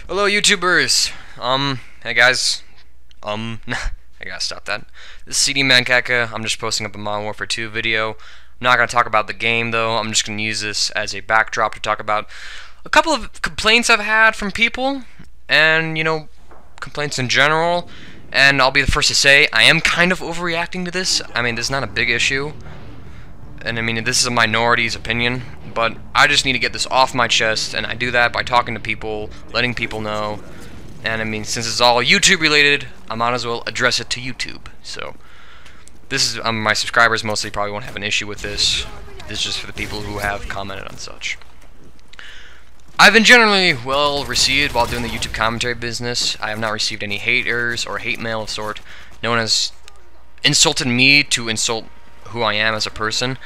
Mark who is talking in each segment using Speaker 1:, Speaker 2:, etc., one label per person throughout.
Speaker 1: Hello, YouTubers. Hey guys. I gotta stop that. This is CD-Mangaka. I'm just posting up a Modern Warfare 2 video. I'm not gonna talk about the game though. I'm just gonna use this as a backdrop to talk about a couple of complaints I've had from people, and complaints in general. And I'll be the first to say I am kind of overreacting to this. I mean, this is not a big issue, and I mean this is a minority's opinion. But I just need to get this off my chest, and I do that by talking to people, letting people know. And I mean, since it's all YouTube related, I might as well address it to YouTube. So this is my subscribers mostly probably won't have an issue with this. This is just for the people who have commented on such. I've been generally well received while doing the YouTube commentary business. I have not received any haters or hate mail of sort. No one has insulted me to insult who I am as a person.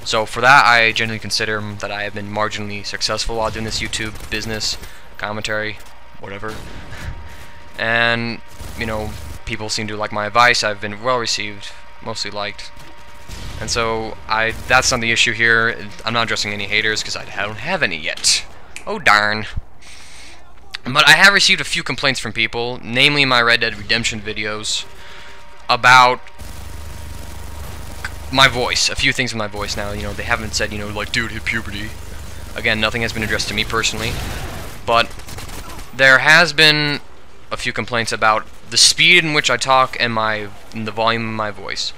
Speaker 1: So for that, I generally consider that I have been marginally successful while doing this YouTube business, commentary, whatever. And, people seem to like my advice. I've been well received, mostly liked. And so, that's not the issue here. I'm not addressing any haters because I don't have any yet. Oh darn. But I have received a few complaints from people, namely my Red Dead Redemption videos, about my voice, a few things with my voice now. They haven't said, like, dude, hit puberty. Again, nothing has been addressed to me personally, but there has been a few complaints about the speed in which I talk and the volume of my voice,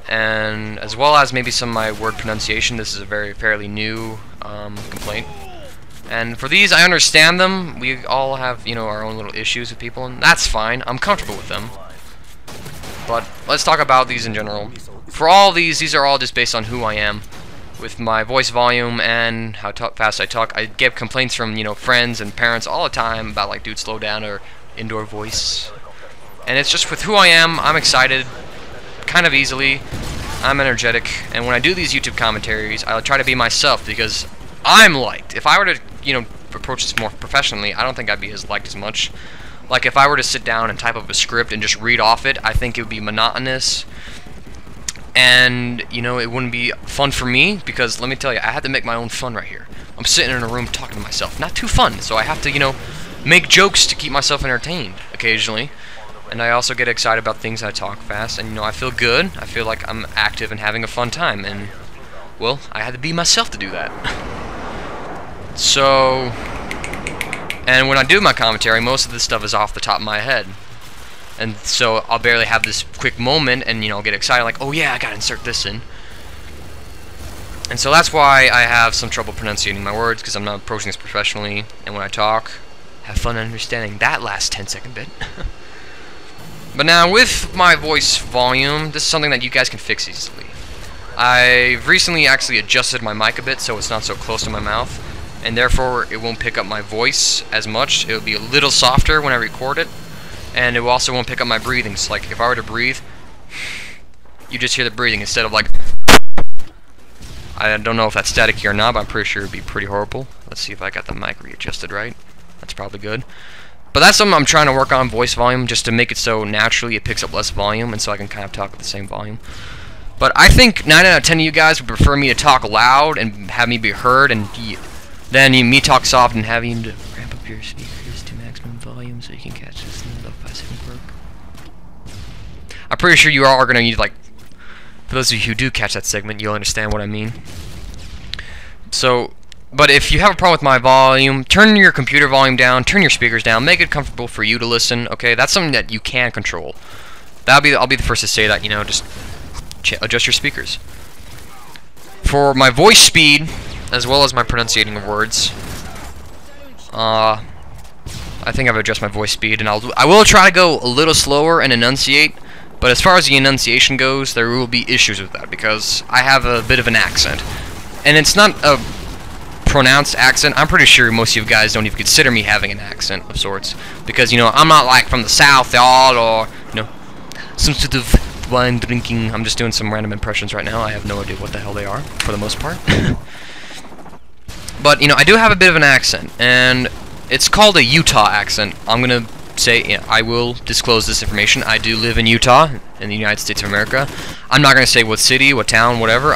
Speaker 1: and as well as maybe some of my word pronunciation. This is a fairly new complaint, and for these I understand them. We all have our own little issues with people, and that's fine. I'm comfortable with them. But let's talk about these in general. For all these are all just based on who I am, with my voice volume and how fast I talk. I get complaints from friends and parents all the time about, like, dude, slow down, or indoor voice. And it's just with who I am. I'm excited kind of easily. I'm energetic, and when I do these YouTube commentaries, I'll try to be myself because I'm liked. If I were to approach this more professionally, I don't think I'd be as liked as much. Like, if I were to sit down and type up a script and just read off it, I think it would be monotonous. And, it wouldn't be fun for me, because, let me tell you, I had to make my own fun right here. I'm sitting in a room talking to myself. Not too fun, so I have to, make jokes to keep myself entertained occasionally. And I also get excited about things. I talk fast, and, I feel good. I feel like I'm active and having a fun time, and, well, I had to be myself to do that. So, and when I do my commentary, most of this stuff is off the top of my head. And so I'll barely have this quick moment, and I'll get excited, like, oh yeah, I gotta insert this in. And so that's why I have some trouble pronunciating my words, because I'm not approaching this professionally. And when I talk, have fun understanding that last 10-second bit. But now with my voice volume, this is something that you guys can fix easily. I've recently actually adjusted my mic a bit so it's not so close to my mouth, and therefore it won't pick up my voice as much. It'll be a little softer when I record it. And it also won't pick up my breathing. So, like, if I were to breathe, you just hear the breathing instead of, like, I don't know if that's staticky or not, but I'm pretty sure it would be pretty horrible. Let's see if I got the mic readjusted right. That's probably good. But that's something I'm trying to work on, voice volume, just to make it so naturally it picks up less volume, and so I can kind of talk at the same volume. But I think 9 out of 10 of you guys would prefer me to talk loud and have me be heard, and then me talk soft and have you to ramp up your speakers to maximum volume so you can catch this in the 5-second clip. I'm pretty sure you all are going to need, like, for those of you who do catch that segment, you'll understand what I mean. So, but if you have a problem with my volume, turn your computer volume down, turn your speakers down, make it comfortable for you to listen, okay? That's something that you can control. I'll be the first to say that, just adjust your speakers. For my voice speed, as well as my pronunciating of words, I think I've adjusted my voice speed, and I will try to go a little slower and enunciate. But as far as the enunciation goes, there will be issues with that because I have a bit of an accent, and it's not a pronounced accent. I'm pretty sure most of you guys don't even consider me having an accent of sorts because I'm not like from the South, y'all, or some sort of wine drinking. I'm just doing some random impressions right now. I have no idea what the hell they are for the most part. But I do have a bit of an accent, and it's called a Utah accent. I'm gonna say, I will disclose this information. I do live in Utah, in the United States of America. I'm not gonna say what city, what town, whatever.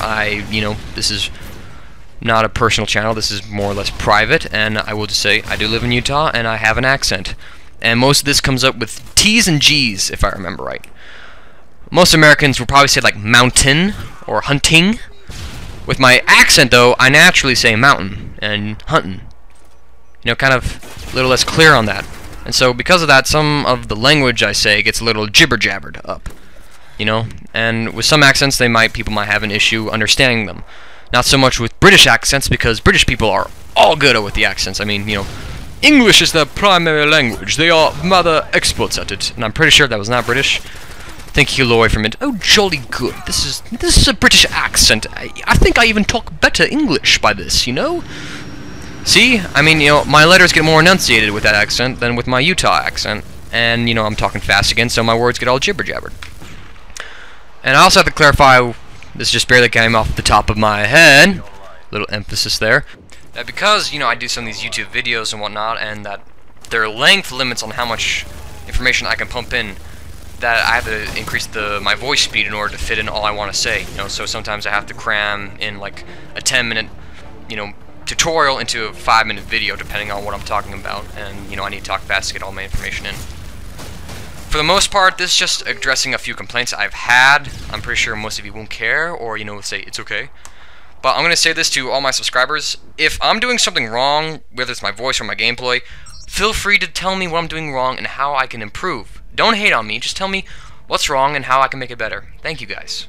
Speaker 1: This is not a personal channel. This is more or less private, and I will just say I do live in Utah and I have an accent. And most of this comes up with T's and G's, if I remember right. Most Americans will probably say like mountain or hunting. With my accent, though, I naturally say mountain and hunting. You know, kind of a little less clear on that. And so because of that, some of the language I say gets a little jibber-jabbered up. You know, and with some accents, people might have an issue understanding them. Not so much with British accents, because British people are all good with the accents. I mean, you know, English is their primary language. They are rather experts at it. And I'm pretty sure that was not British. Thank you, Loy, from it. Oh, jolly good. This is a British accent. I think I even talk better English by this, you know? See? I mean, you know, my letters get more enunciated with that accent than with my Utah accent. And, you know, I'm talking fast again, so my words get all jibber-jabbered. And I also have to clarify, this just barely came off the top of my head. Little emphasis there. That because, you know, I do some of these YouTube videos and whatnot, and that there are length limits on how much information I can pump in, that I have to increase my voice speed in order to fit in all I want to say. You know, so sometimes I have to cram in like a 10-minute, you know, tutorial into a 5-minute video, depending on what I'm talking about. And, you know, I need to talk fast to get all my information in. For the most part, this is just addressing a few complaints I've had. I'm pretty sure most of you won't care, or, you know, say it's okay. But I'm going to say this to all my subscribers. If I'm doing something wrong, whether it's my voice or my gameplay, feel free to tell me what I'm doing wrong and how I can improve. Don't hate on me, just tell me what's wrong and how I can make it better. Thank you guys.